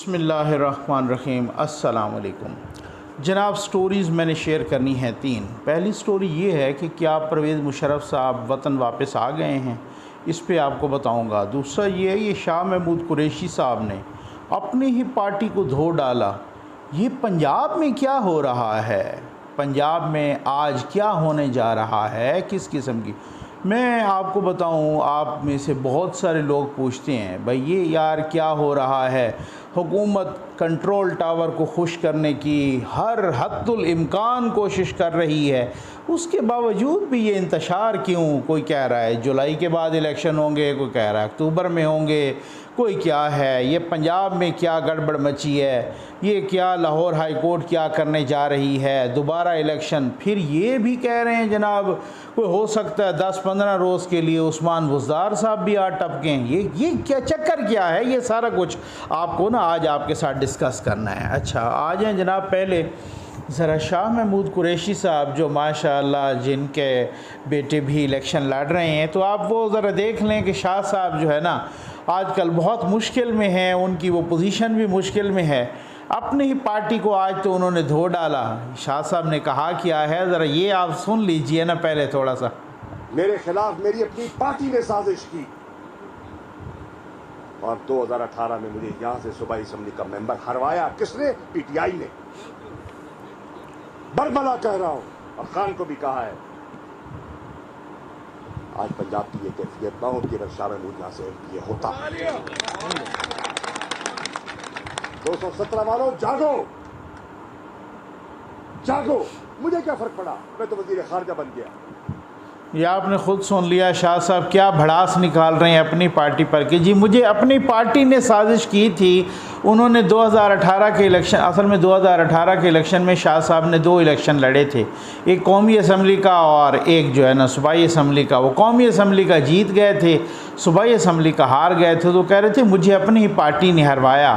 बिस्मिल्लाहिर्रहमानिर्रहीम। अस्सलाम वालेकुम जनाब। स्टोरीज़ मैंने शेयर करनी है तीन। पहली स्टोरी ये है कि क्या परवेज़ मुशर्रफ साहब वतन वापस आ गए हैं, इस पे आपको बताऊंगा। दूसरा ये है, ये शाह महमूद कुरैशी साहब ने अपनी ही पार्टी को धो डाला। ये पंजाब में क्या हो रहा है, पंजाब में आज क्या होने जा रहा है, किस किस्म की। मैं आपको बताऊं, आप में से बहुत सारे लोग पूछते हैं भाई ये यार क्या हो रहा है। हुकूमत कंट्रोल टावर को खुश करने की हर हद्दुल इम्कान कोशिश कर रही है, उसके बावजूद भी ये इंतशार क्यों। कोई कह रहा है जुलाई के बाद इलेक्शन होंगे, कोई कह रहा है अक्टूबर में होंगे, कोई क्या है, ये पंजाब में क्या गड़बड़ मची है, ये क्या लाहौर हाई कोर्ट क्या करने जा रही है, दोबारा इलेक्शन। फिर ये भी कह रहे हैं जनाब कोई हो सकता है 10-15 रोज़ के लिए उस्मान बुज़दार साहब भी आ टपकें। ये क्या चक्कर क्या है, ये सारा कुछ आपको ना आज आपके साथ डिस्कस करना है। अच्छा आ जाएँ जनाब। पहले ज़रा शाह महमूद कुरैशी साहब जो माशाअल्लाह जिनके बेटे भी इलेक्शन लड़ रहे हैं, तो आप वो ज़रा देख लें कि शाह साहब जो है ना आजकल बहुत मुश्किल में हैं, उनकी वो पोजीशन भी मुश्किल में है। अपनी ही पार्टी को आज तो उन्होंने धो डाला। शाह साहब ने कहा क्या है, ज़रा ये आप सुन लीजिए ना पहले थोड़ा सा। मेरे खिलाफ मेरी अपनी पार्टी ने साजिश की और 2018 में मुझे यहां से सूबाई असेंबली का मेंबर हरवाया। किसने? पीटीआई ने। बरबला कह रहा हूं और खान को भी कहा है। आज पंजाब की ये कैफियत ना होती अगर शाह महमूद यहां से ये होता। 217 वालों जागो जागो। मुझे क्या फर्क पड़ा, मैं तो वजीर खारजा बन गया। ये आपने ख़ुद सुन लिया, शाह साहब क्या भड़ास निकाल रहे हैं अपनी पार्टी पर कि जी मुझे अपनी पार्टी ने साजिश की थी। उन्होंने 2018 के इलेक्शन, असल में 2018 के इलेक्शन में शाह साहब ने 2 इलेक्शन लड़े थे, एक कौमी असम्बली का और एक जो है ना सूबाई असम्बली का। वो कौमी असम्बली का जीत गए थे, सूबाई असम्बली का हार गए थे। तो कह रहे थे मुझे अपनी ही पार्टी ने हरवाया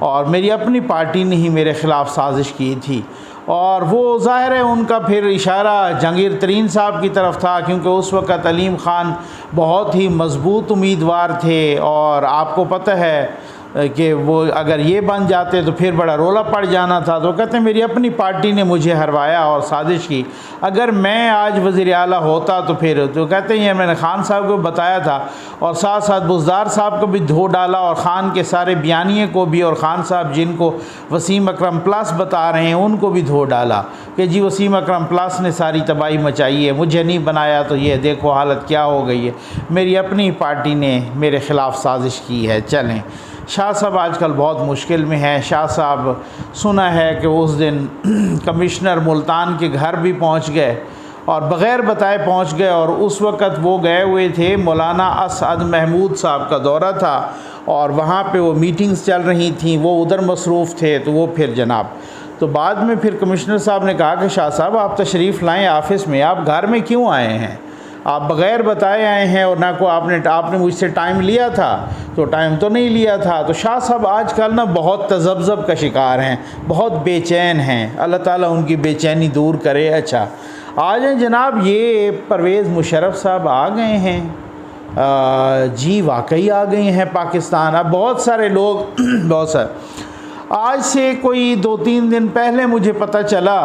और मेरी अपनी पार्टी ने ही मेरे ख़िलाफ़ साजिश की थी। और वो ज़ाहिर है उनका फिर इशारा जहांगीर तरीन साहब की तरफ था, क्योंकि उस वक़्त अलीम ख़ान बहुत ही मज़बूत उम्मीदवार थे और आपको पता है कि वो अगर ये बन जाते तो फिर बड़ा रोला पड़ जाना था। तो कहते हैं मेरी अपनी पार्टी ने मुझे हरवाया और साजिश की। अगर मैं आज वज़ीर आला होता तो फिर, तो कहते हैं मैंने ख़ान साहब को बताया था और साथ साथ बुज़दार साहब को भी धो डाला और ख़ान के सारे बयानिए को भी, और ख़ान साहब जिनको वसीम अकरम प्लस बता रहे हैं उनको भी धो डाला कि जी वसीम अकरम प्लस ने सारी तबाही मचाई है, मुझे नहीं बनाया तो ये देखो हालत क्या हो गई है, मेरी अपनी पार्टी ने मेरे ख़िलाफ़ साजिश की है। चलें, शाह साहब आजकल बहुत मुश्किल में हैं। शाह साहब सुना है कि उस दिन कमिश्नर मुल्तान के घर भी पहुंच गए और बग़ैर बताए पहुंच गए, और उस वक़्त वो गए हुए थे, मौलाना असद महमूद साहब का दौरा था और वहाँ पे वो मीटिंग्स चल रही थी, वो उधर मसरूफ़ थे। तो वो फिर जनाब, तो बाद में फिर कमिश्नर साहब ने कहा कि शाह साहब आप तशरीफ़ लाएँ ऑफ़िस में, आप घर में क्यों आए हैं, आप बग़ैर बताए आए हैं और ना को आपने मुझसे टाइम लिया था, तो टाइम तो नहीं लिया था। तो शाह साहब आजकल ना बहुत तज़ब्ज़ब का शिकार हैं, बहुत बेचैन हैं, अल्लाह ताला उनकी बेचैनी दूर करे। अच्छा आ जाए जनाब, ये परवेज़ मुशर्रफ साहब आ गए हैं। जी वाकई आ गए हैं पाकिस्तान। अब बहुत सारे लोग बहुत सारे, आज से कोई 2-3 दिन पहले मुझे पता चला,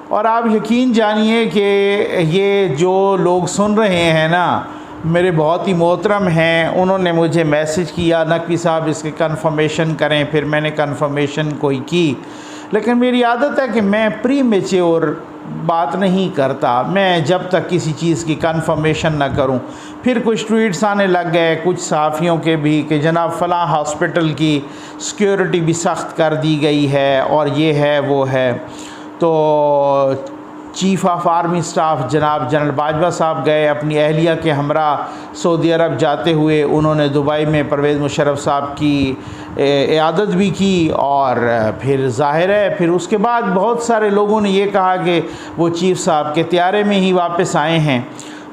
और आप यकीन जानिए कि ये जो लोग सुन रहे हैं ना मेरे बहुत ही मोहतरम हैं, उन्होंने मुझे मैसेज किया नकवी साहब इसके कंफर्मेशन करें। फिर मैंने कंफर्मेशन कोई की, लेकिन मेरी आदत है कि मैं प्री मैच्योर बात नहीं करता, मैं जब तक किसी चीज़ की कंफर्मेशन ना करूं। फिर कुछ ट्वीट्स आने लग गए कुछ सहाफ़ियों के भी कि जनाब फ़लाँ हॉस्पिटल की सिक्योरिटी भी सख्त कर दी गई है और ये है वो है। तो चीफ़ ऑफ आर्मी स्टाफ जनाब जनरल बाजवा साहब गए अपनी अहलिया के हमरा सऊदी अरब जाते हुए, उन्होंने दुबई में परवेज़ मुशर्रफ साहब की इयादत भी की। और फिर ज़ाहिर है फिर उसके बाद बहुत सारे लोगों ने ये कहा कि वो चीफ़ साहब के त्यारे में ही वापस आए हैं।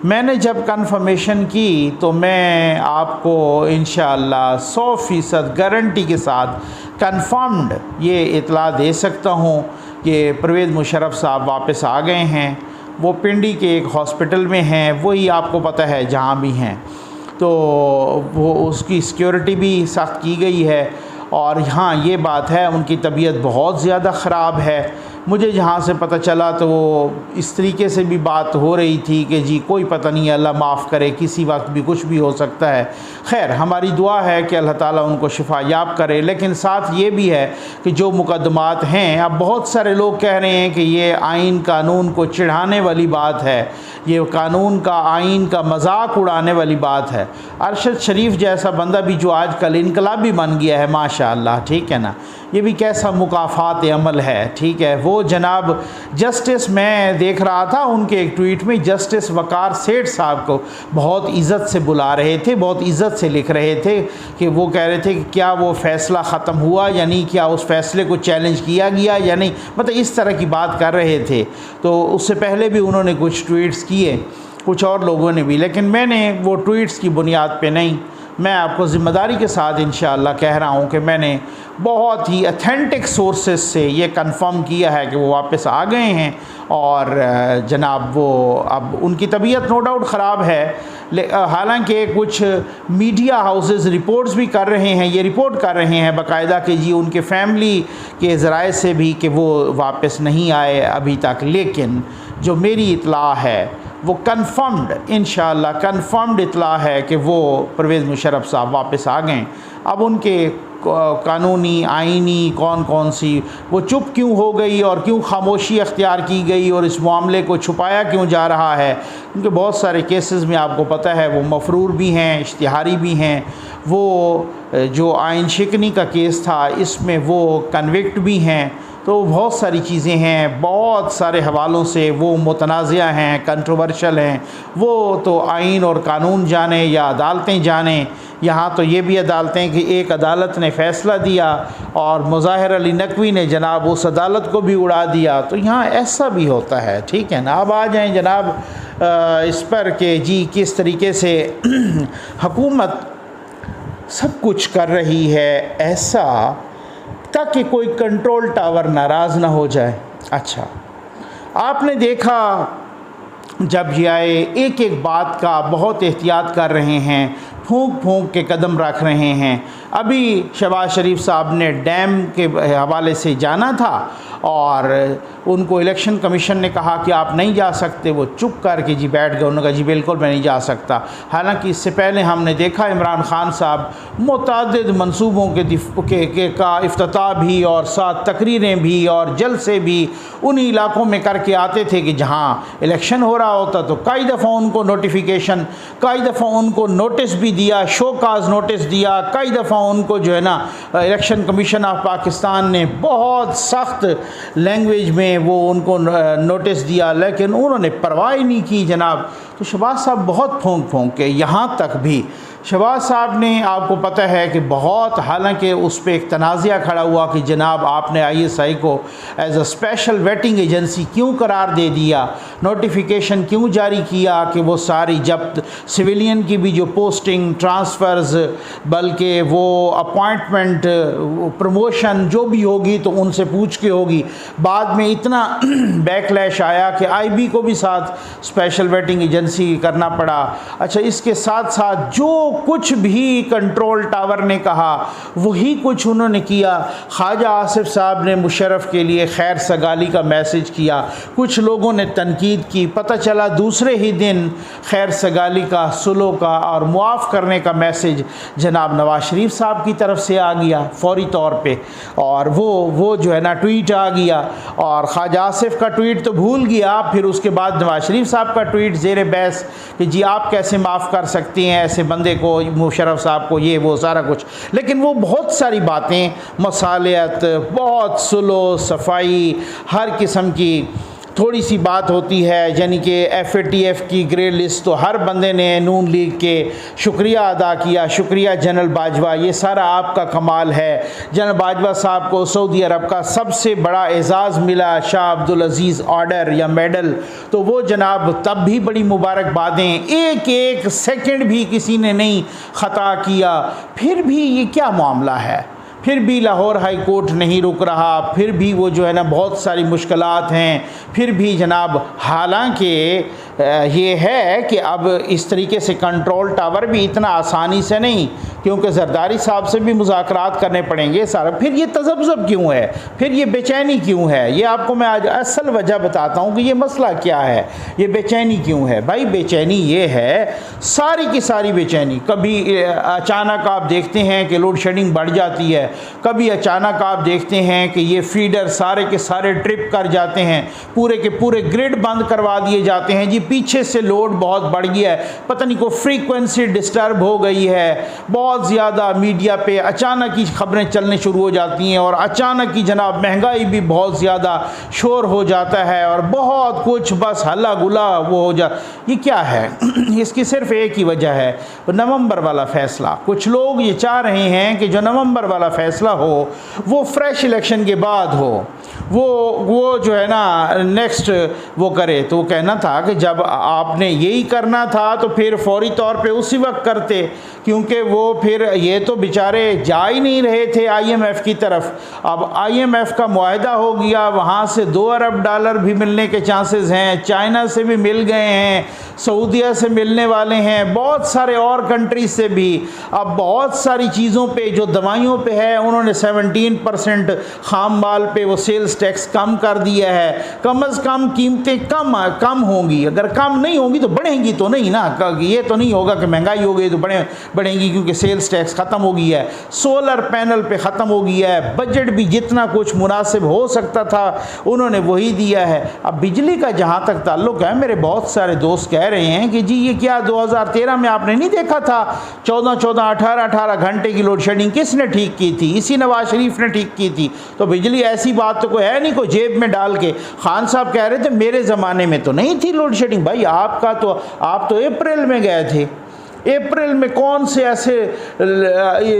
मैंने जब कंफर्मेशन की तो मैं आपको इंशाअल्लाह 100% गारंटी के साथ कंफर्म्ड ये इतला दे सकता हूँ कि परवेज़ मुशर्रफ साहब वापस आ गए हैं। वो पिंडी के एक हॉस्पिटल में हैं, वही आपको पता है जहाँ भी हैं, तो वो उसकी सिक्योरिटी भी सख्त की गई है और हाँ ये बात है उनकी तबीयत बहुत ज़्यादा ख़राब है। मुझे जहाँ से पता चला तो वो इस तरीके से भी बात हो रही थी कि जी कोई पता नहीं, अल्लाह माफ़ करे, किसी वक्त भी कुछ भी हो सकता है। खैर हमारी दुआ है कि अल्लाह ताला उनको शिफा याब करे। लेकिन साथ ये भी है कि जो मुकदमात हैं, अब बहुत सारे लोग कह रहे हैं कि ये आइन कानून को चिढ़ाने वाली बात है, ये कानून का आइन का मजाक उड़ाने वाली बात है। अरशद शरीफ जैसा बंदा भी जो आजकल इनकलाबी बन गया है माशाअल्लाह, ठीक है ना, ये भी कैसा मुकाफ़ात अमल है, ठीक है। वो जनाब जस्टिस, मैं देख रहा था उनके एक ट्वीट में, जस्टिस वकार सेठ साहब को बहुत इज़्ज़त से बुला रहे थे, बहुत इज़्ज़त से लिख रहे थे कि वो कह रहे थे कि क्या वो फ़ैसला ख़त्म हुआ या नहीं, क्या उस फ़ैसले को चैलेंज किया गया या नहीं, मतलब इस तरह की बात कर रहे थे। तो उससे पहले भी उन्होंने कुछ ट्वीट्स किए, कुछ और लोगों ने भी, लेकिन मैंने वो ट्वीट्स की बुनियाद पे नहीं, मैं आपको ज़िम्मेदारी के साथ इंशाअल्लाह कह रहा हूँ कि मैंने बहुत ही अथेंटिक सोर्सेस से ये कंफर्म किया है कि वो वापस आ गए हैं और जनाब वो अब उनकी तबीयत नो डाउट ख़राब है। हालांकि कुछ मीडिया हाउसेस रिपोर्ट्स भी कर रहे हैं, ये रिपोर्ट कर रहे हैं बाकायदा कि जी उनके फैमिली के ज़राए से भी कि वो वापस नहीं आए अभी तक, लेकिन जो मेरी इत्ला है वो कन्फर्म्ड, इंशाअल्लाह कन्फर्म्ड इत्ला है कि वो परवेज़ मुशर्रफ साहब वापस आ गए। अब उनके कानूनी आइनी कौन कौन सी वो चुप क्यों हो गई और क्यों खामोशी अख्तियार की गई और इस मामले को छुपाया क्यों जा रहा है, क्योंकि बहुत सारे केसेस में आपको पता है वो मफरूर भी हैं, इश्तिहारी भी हैं। वो जो आइन शिकनी का केस था इसमें वो कन्विक्ट भी हैं। तो बहुत सारी चीज़ें हैं, बहुत सारे हवालों से वो मुतनाज़िया हैं, कंट्रोवर्शल हैं। वो तो आइन और कानून जाने या अदालतें जाने। यहाँ तो ये भी अदालतें कि एक अदालत ने फ़ैसला दिया और मुज़ाहिर अली नकवी ने जनाब उस अदालत को भी उड़ा दिया। तो यहाँ ऐसा भी होता है, ठीक है ना। अब आ जाएँ जनाब इस पर कि जी किस तरीके से हुकूमत सब कुछ कर रही है ऐसा ताकि कोई कंट्रोल टावर नाराज़ ना हो जाए। अच्छा, आपने देखा जब ये आए एक एक बात का बहुत एहतियात कर रहे हैं, फूंक फूंक के कदम रख रहे हैं। अभी शहबाज शरीफ साहब ने डैम के हवाले से जाना था और उनको इलेक्शन कमीशन ने कहा कि आप नहीं जा सकते, वो चुप करके जी बैठ गए। उन्होंने कहा जी बिल्कुल मैं नहीं जा सकता। हालांकि इससे पहले हमने देखा इमरान खान साहब मुतअद्दिद मंसूबों का इफ्तिताह भी और साथ तकरीरें भी और जलसे भी उन्हीं इलाकों में करके आते थे कि जहाँ इलेक्शन हो रहा होता। तो कई दफ़ा उनको नोटिफिकेशन, कई दफ़ा उनको नोटिस भी दिया, शोकाज नोटिस दिया, कई दफ़ा उनको जो है ना इलेक्शन कमीशन ऑफ पाकिस्तान ने बहुत सख्त लैंग्वेज में वो उनको नोटिस दिया, लेकिन उन्होंने परवाह नहीं की जनाब। तो शहबाज साहब बहुत फूंक फूंक के, यहाँ तक भी शहबाज साहब ने, आपको पता है कि बहुत, हालांकि उस पर एक तनाज़ा खड़ा हुआ कि जनाब आपने ISI को as a special vetting agency क्यों करार दे दिया, नोटिफिकेशन क्यों जारी किया कि वो सारी जब सिविलियन की भी जो पोस्टिंग, ट्रांसफ़र्स, बल्कि वो अपॉइंटमेंट, प्रमोशन जो भी होगी तो उनसे पूछ के होगी। बाद में इतना बैकलैश आया कि IB को भी साथ स्पेशल वेटिंग एजेंसी करना पड़ा। अच्छा, इसके साथ साथ जो कुछ भी कंट्रोल टावर ने कहा वही कुछ उन्होंने किया। ख्वाजा आसिफ साहब ने मुशर्रफ के लिए खैर सगाली का मैसेज किया, कुछ लोगों ने तनकीद की, पता चला दूसरे ही दिन खैर सगाली का, सुलो का और मुआफ़ करने का मैसेज जनाब नवाज शरीफ साहब की तरफ से आ गया फौरी तौर पे। और वो जो है ना ट्वीट आ गया और ख्वाजा आसिफ का ट्वीट तो भूल गया, फिर उसके बाद नवाज शरीफ साहब का ट्वीट ज़ेर बहस कि जी आप कैसे माफ़ कर सकती हैं ऐसे बंदे को, मुशर्रफ साहब को, ये वो सारा कुछ। लेकिन वो बहुत सारी बातें, मसालियत, बहुत सुलो सफाई, हर किस्म की थोड़ी सी बात होती है, यानी कि FATF की ग्रे लिस्ट, तो हर बंदे ने नून लीग के शुक्रिया अदा किया, शुक्रिया जनरल बाजवा, ये सारा आपका कमाल है। जनरल बाजवा साहब को सऊदी अरब का सबसे बड़ा एजाज़ मिला, शाह अब्दुल अजीज़ ऑर्डर या मेडल, तो वो जनाब तब भी बड़ी मुबारकबादें। एक एक सेकंड भी किसी ने नहीं ख़ता किया। फिर भी ये क्या मामला है, फिर भी लाहौर हाई कोर्ट नहीं रुक रहा, फिर भी वो जो है ना बहुत सारी मुश्किलात हैं, फिर भी जनाब, हालांकि ये है कि अब इस तरीके से कंट्रोल टावर भी इतना आसानी से नहीं क्योंकि जरदारी साहब से भी मुज़ाकरात करने पड़ेंगे सारा। फिर ये तज़ब्ज़ब क्यों है, फिर ये बेचैनी क्यों है, ये आपको मैं आज असल वजह बताता हूँ कि ये मसला क्या है, ये बेचैनी क्यों है। भाई बेचैनी ये है, सारी की सारी बेचैनी, कभी अचानक आप देखते हैं कि लोड शेडिंग बढ़ जाती है, कभी अचानक आप देखते हैं कि ये फीडर सारे के सारे ट्रिप कर जाते हैं, पूरे के पूरे ग्रिड बंद करवा दिए जाते हैं जी, पीछे से लोड बहुत बढ़ गया है, पता नहीं को फ्रीक्वेंसी डिस्टर्ब हो गई है, बहुत ज़्यादा मीडिया पे अचानक ही खबरें चलने शुरू हो जाती हैं, और अचानक ही जनाब महंगाई भी बहुत ज़्यादा शोर हो जाता है, और बहुत कुछ बस हल्ला गुला वो हो जा। ये क्या है? इसकी सिर्फ एक ही वजह है, नवंबर वाला फ़ैसला। कुछ लोग ये चाह रहे हैं कि जो नवंबर वाला फ़ैसला हो वो फ्रेश इलेक्शन के बाद हो, वो जो है ना नेक्स्ट वो करे। तो वो कहना था कि जब आपने यही करना था तो फिर फौरी तौर पे उसी वक्त करते, क्योंकि वो फिर ये तो बेचारे जा ही नहीं रहे थे IMF की तरफ। अब IMF का मुआहदा हो गया, वहाँ से $2 अरब भी मिलने के चांसेस हैं, चाइना से भी मिल गए हैं, सऊदीया से मिलने वाले हैं, बहुत सारे और कंट्रीज से भी। अब बहुत सारी चीज़ों पे जो दवाइयों पे है उन्होंने 17% खाम माल पे वो सेल्स टैक्स कम कर दिया है। कम अज़ कम कीमतें कम होंगी, अगर कम नहीं होंगी तो बढ़ेंगी तो नहीं ना। ये तो नहीं होगा कि महंगाई हो गई तो बढ़ेंगी, क्योंकि सेल्स टैक्स ख़त्म हो गई है, सोलर पैनल पे ख़त्म हो गई है, बजट भी जितना कुछ मुनासिब हो सकता था उन्होंने वही दिया है। अब बिजली का जहाँ तक ताल्लुक़ है, मेरे बहुत सारे दोस्त कह रहे हैं कि जी ये क्या 2013 में आपने नहीं देखा था 14 18 घंटे की लोड शेडिंग किसने ठीक की थी? इसी नवाज शरीफ ने ठीक की थी। तो बिजली ऐसी बात तो कोई है नहीं, कोई जेब में डाल के। खान साहब कह रहे थे मेरे ज़माने में तो नहीं थी लोड शेडिंग। भाई आप तो अप्रैल में गए थे, अप्रैल में कौन से ऐसे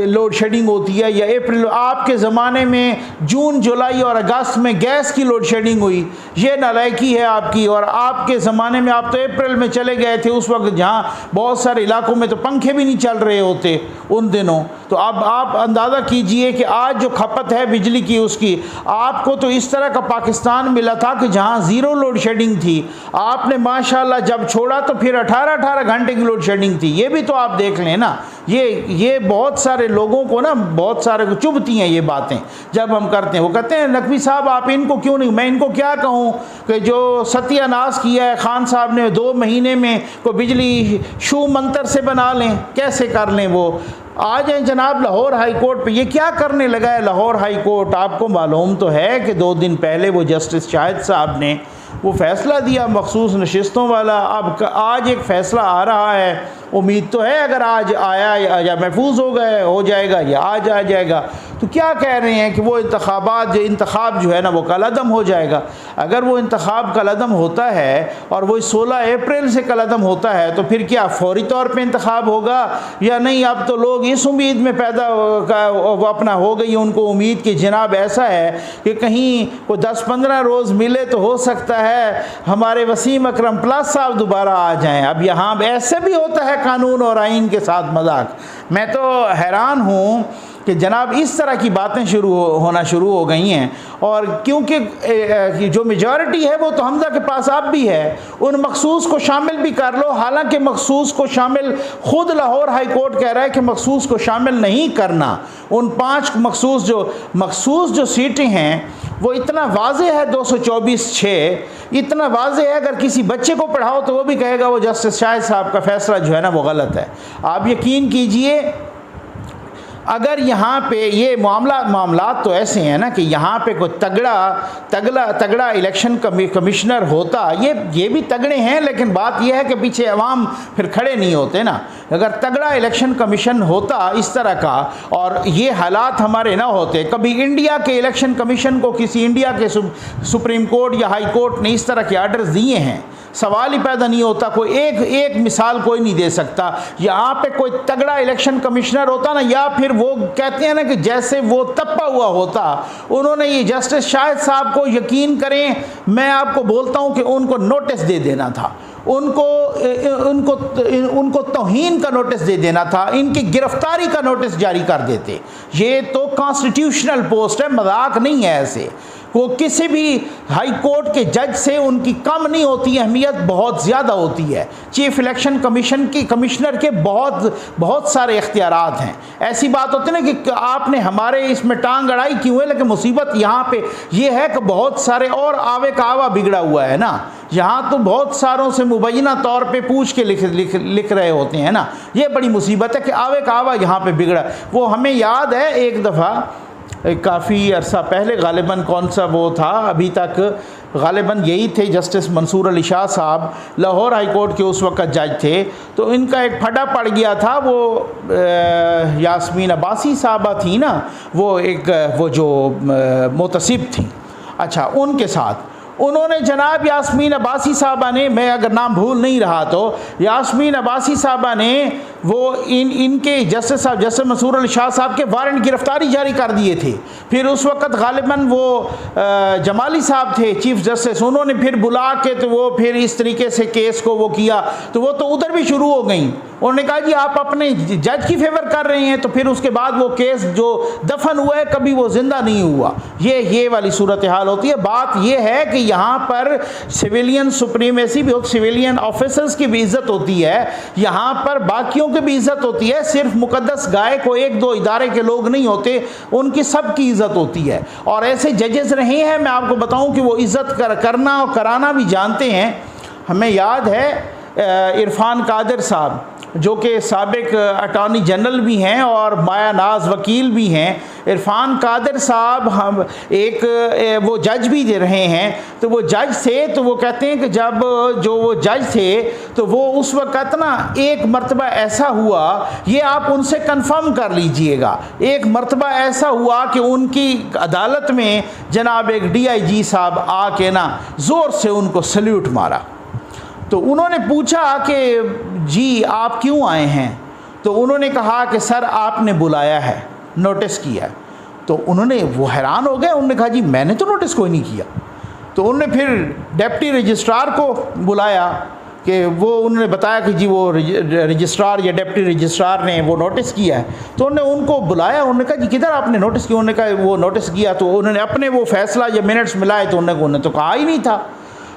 लोड शेडिंग होती है? या अप्रैल आपके ज़माने में जून जुलाई और अगस्त में गैस की लोड शेडिंग हुई, ये नालायकी है आपकी। और आपके ज़माने में आप तो अप्रैल में चले गए थे, उस वक्त जहाँ बहुत सारे इलाकों में तो पंखे भी नहीं चल रहे होते उन दिनों। तो अब आप अंदाज़ा कीजिए कि आज जो खपत है बिजली की उसकी, आपको तो इस तरह का पाकिस्तान मिला था कि जहाँ ज़ीरो लोड शेडिंग थी, आपने माशाल्लाह जब छोड़ा तो फिर 18 घंटे की लोड शेडिंग थी। ये भी तो आप देख लें ना। ये बहुत सारे लोगों को ना, बहुत सारे को चुभती हैं ये बातें जब हम करते हैं। वो कहते हैं नकवी साहब आप इनको क्यों नहीं, मैं इनको क्या कहूँ कि जो सत्यानाश किया है खान साहब ने 2 महीने में, को बिजली शू मंतर से बना लें, कैसे कर लें? वो आ जाए जनाब लाहौर हाई कोर्ट पे। ये क्या करने लगा है लाहौर हाई कोर्ट? आपको मालूम तो है कि 2 दिन पहले वो जस्टिस शाहिद साहब ने वो फ़ैसला दिया मखसूस नशिस्तों वाला। अब आज एक फ़ैसला आ रहा है, उम्मीद तो है अगर आज आया या महफूज हो जाएगा या आज आ जाएगा। तो क्या कह रहे हैं कि वो इंतखाब जो है ना वो कलअदम हो जाएगा। अगर वो इंतखाब कलअदम होता है और वो 16 अप्रैल से कलअदम होता है तो फिर क्या फौरी तौर पे इंतखाब होगा या नहीं? अब तो लोग इस उम्मीद में पैदा वो अपना हो गई उनको उम्मीद कि जनाब ऐसा है कि कहीं को 10-15 रोज़ मिले तो हो सकता है हमारे वसीम अकरम प्लस साहब दोबारा आ जाएं। अब यहाँ ऐसे भी होता है कानून और आइन के साथ मजाक। मैं तो हैरान हूँ कि जनाब इस तरह की बातें होना शुरू हो गई हैं। और क्योंकि जो मेजॉरिटी है वो तो हमजा के पास अब भी है, उन मखसूस को शामिल भी कर लो। हालांकि मखसूस को शामिल खुद लाहौर हाई कोर्ट कह रहा है कि मखसूस को शामिल नहीं करना। उन 5 मखसूस जो सीटें हैं वो इतना वाज़े है 224/6 इतना वाज़े है, अगर किसी बच्चे को पढ़ाओ तो वो भी कहेगा वो जस्टिस शाहिद साहब का फ़ैसला जो है ना वो गलत है। आप यकीन कीजिए अगर यहाँ पे ये मामलात तो ऐसे हैं ना कि यहाँ पे कोई तगड़ा इलेक्शन कमिश्नर होता, ये भी तगड़े हैं, लेकिन बात यह है कि पीछे अवाम फिर खड़े नहीं होते ना। अगर तगड़ा इलेक्शन कमीशन होता इस तरह का और ये हालात हमारे ना होते, कभी इंडिया के इलेक्शन कमीशन को किसी इंडिया के सुप्रीम कोर्ट या हाई कोर्ट ने इस तरह के आर्डर्स दिए हैं, सवाल ही पैदा नहीं होता। कोई एक मिसाल कोई नहीं दे सकता। यहाँ पे कोई तगड़ा इलेक्शन कमिश्नर होता ना, या फिर वो कहते हैं ना कि जैसे वो तप्पा हुआ होता, उन्होंने ये जस्टिस शाहिद साहब को, यकीन करें मैं आपको बोलता हूँ कि उनको नोटिस दे देना था। उनको तौहीन का नोटिस दे देना था, इनकी गिरफ्तारी का नोटिस जारी कर देते। ये तो कॉन्स्टिट्यूशनल पोस्ट है, मजाक नहीं है। ऐसे वो किसी भी हाई कोर्ट के जज से उनकी कम नहीं होती, अहमियत बहुत ज़्यादा होती है। चीफ इलेक्शन कमिश्नर के बहुत सारे इख्तियारात हैं। ऐसी बात होती है ना कि आपने हमारे इसमें टांग अड़ाई क्यों है, लेकिन मुसीबत यहाँ पे ये है कि बहुत सारे और आवे का आवा बिगड़ा हुआ है ना। यहाँ तो बहुत सारों से मुबैना तौर पे पूछ के लिख रहे होते हैं ना। ये बड़ी मुसीबत है कि आवे का आवा यहाँ पे बिगड़ा। वो हमें याद है एक दफ़ा काफ़ी अरसा पहले, गालिबन कौन सा वो था, अभी तक गालिबन यही थे, जस्टिस मंसूर अली शाह साहब लाहौर हाई कोर्ट के उस वक्त जज थे। तो इनका एक फटा पड़ गया था, वो यास्मीन अब्बासी साहबा थी ना, वो जो मुतसिब थी, अच्छा, उनके साथ उन्होंने जनाब यास्मीन अब्बासी साहबा ने, मैं अगर नाम भूल नहीं रहा तो यास्मीन अब्बासी साहबा ने वो इनके जस्टिस मंसूर अली शाह साहब के वारंट गिरफ्तारी जारी कर दिए थे। फिर उस वक़्त गालिबन वो जमाली साहब थे चीफ जस्टिस, उन्होंने फिर बुला के तो वो फिर इस तरीके से केस को वो किया, तो वो तो उधर भी शुरू हो गई। उन्होंने कहा जी आप अपने जज की फेवर कर रहे हैं, तो फिर उसके बाद वो केस जो दफन हुआ है कभी वो ज़िंदा नहीं हुआ। ये वाली सूरत हाल होती है। बात ये है कि यहाँ पर सिविलियन सुप्रीमेसी भी होती, सिविलियन ऑफिसर्स की भी इज्जत होती है, यहाँ पर बाकियों की भी इज्जत होती है। सिर्फ मुकद्दस गाय को एक दो इदारे के लोग नहीं होते, उनकी सबकी इज्जत होती है। और ऐसे जजेस रहे हैं, मैं आपको बताऊं कि वो इज्जत करना और कराना भी जानते हैं। हमें याद है इरफान कादिर साहब जो कि साबिक अटॉर्नी जनरल भी हैं और माया नाज वकील भी हैं। इरफान कादिर साहब हम वो जज भी दे रहे हैं। तो वो जज थे, तो वो कहते हैं कि जब जो वो जज थे तो वो उस वक़्त ना एक मर्तबा ऐसा हुआ, ये आप उनसे कंफर्म कर लीजिएगा, एक मर्तबा ऐसा हुआ कि उनकी अदालत में जनाब एक DIG साहब आके ना ज़ोर से उनको सल्यूट मारा। तो उन्होंने पूछा कि जी आप क्यों आए हैं? तो उन्होंने कहा कि सर आपने बुलाया है, नोटिस किया है। तो उन्होंने वो हैरान हो गए, उन्होंने कहा जी मैंने तो नोटिस कोई नहीं किया। तो उन्होंने फिर डिप्टी रजिस्ट्रार को बुलाया कि वो उन्होंने बताया कि जी वो रजिस्ट्रार या डिप्टी रजिस्ट्रार ने वो नोटिस किया है। तो उन्होंने उनको बुलाया, उन्होंने कहा जी किधर आपने नोटिस किया? उन्होंने कहा वो नोटिस किया। तो उन्होंने अपने वो फैसला या मिनट्स मिलाए, तो उन्होंने तो कहा ही नहीं था।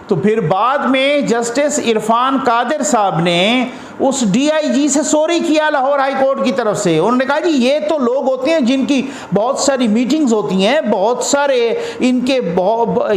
तो फिर बाद में जस्टिस इरफान कादिर साहब ने उस DIG से सॉरी किया लाहौर हाई कोर्ट की तरफ से। उन्होंने कहा जी ये तो लोग होते हैं जिनकी बहुत सारी मीटिंग्स होती हैं, बहुत सारे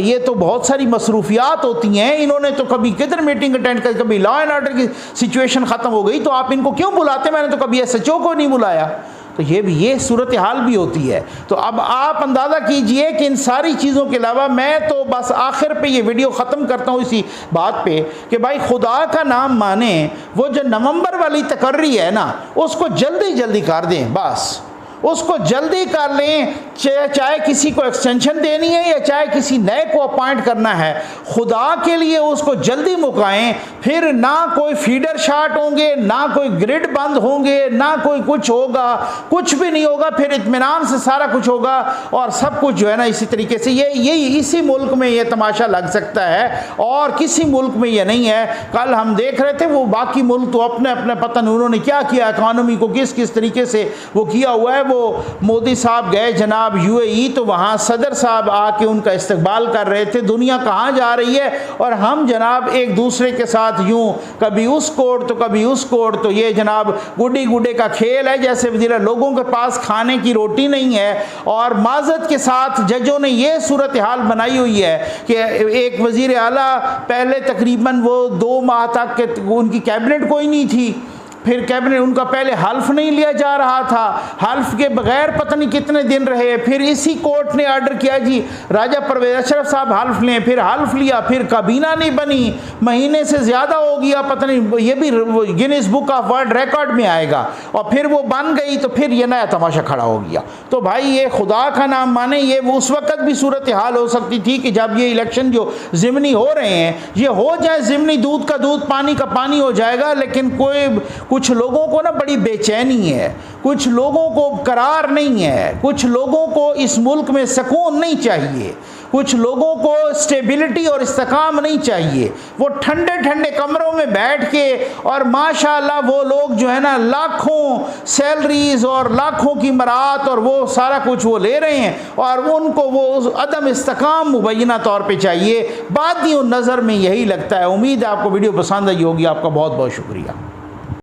ये तो बहुत सारी मसरूफियात होती हैं, इन्होंने तो कभी किधर मीटिंग अटेंड कर, कभी लॉ एंड ऑर्डर की सिचुएशन ख़त्म हो गई तो आप इनको क्यों बुलाते? मैंने तो कभी SHO को नहीं बुलाया। तो ये सूरत हाल भी होती है। तो अब आप अंदाज़ा कीजिए कि इन सारी चीज़ों के अलावा मैं तो बस आखिर पे ये वीडियो ख़त्म करता हूँ इसी बात पे कि भाई खुदा का नाम माने, वो जो नवंबर वाली तकर्री है ना उसको जल्दी कर दें, बस उसको जल्दी कर लें। चाहे किसी को एक्सटेंशन देनी है या चाहे किसी नए को अपॉइंट करना है, खुदा के लिए उसको जल्दी मुकाएं। फिर ना कोई फीडर शाट होंगे, ना कोई ग्रिड बंद होंगे, ना कोई कुछ होगा, कुछ भी नहीं होगा। फिर इत्मीनान से सारा कुछ होगा और सब कुछ जो है ना इसी तरीके से ये इसी मुल्क में ये तमाशा लग सकता है और किसी मुल्क में ये नहीं है। कल हम देख रहे थे वो बाकी मुल्क तो अपने अपने पता नहीं उन्होंने क्या किया, इकानमी को किस तरीके से वो किया हुआ है। वो मोदी साहब गए जनाब UAE, तो वहाँ सदर साहब आके उनका इस्तकबाल कर रहे थे। दुनिया कहाँ जा रही है और हम जनाब एक दूसरे के साथ यूँ कभी उस कोर्ट तो कभी उस कोर्ट। तो ये जनाब गुड्डी गुड्डे का खेल है। जैसे वज़ीर लोगों के पास खाने की रोटी नहीं है और माज़रत के साथ जजों ने ये सूरत हाल बनाई हुई है कि एक वज़ीर आला पहले तकरीबन वो 2 माह तक उनकी कैबिनेट कोई नहीं थी, फिर कैबिनेट उनका पहले हल्फ नहीं लिया जा रहा था, हल्फ के बगैर पता नहीं कितने दिन रहे। फिर इसी कोर्ट ने ऑर्डर किया जी राजा परवेज़ अशरफ साहब हल्फ लें, फिर हल्फ लिया, फिर काबीना नहीं बनी, महीने से ज़्यादा हो गया, पता नहीं ये भी Guinness book of world record में आएगा। और फिर वो बन गई तो फिर ये नया तमाशा खड़ा हो गया। तो भाई ये खुदा का नाम माने, ये उस वक़्त भी सूरत हाल हो सकती थी कि जब ये इलेक्शन जो ज़िमनी हो रहे हैं ये हो जाए, ज़िमनी दूध का दूध पानी का पानी हो जाएगा। लेकिन कुछ लोगों को ना बड़ी बेचैनी है, कुछ लोगों को करार नहीं है, कुछ लोगों को इस मुल्क में सुकून नहीं चाहिए, कुछ लोगों को स्टेबिलिटी और इस्तेकाम नहीं चाहिए। वो ठंडे ठंडे कमरों में बैठ के और माशाल्लाह वो लोग जो है ना लाखों सैलरीज और लाखों की मरात और वो सारा कुछ वो ले रहे हैं और उनको वो अदम इस्तेकाम मुबैना तौर पे चाहिए। बात ही नज़र में यही लगता है। उम्मीद है आपको वीडियो पसंद आई होगी। आपका बहुत बहुत शुक्रिया।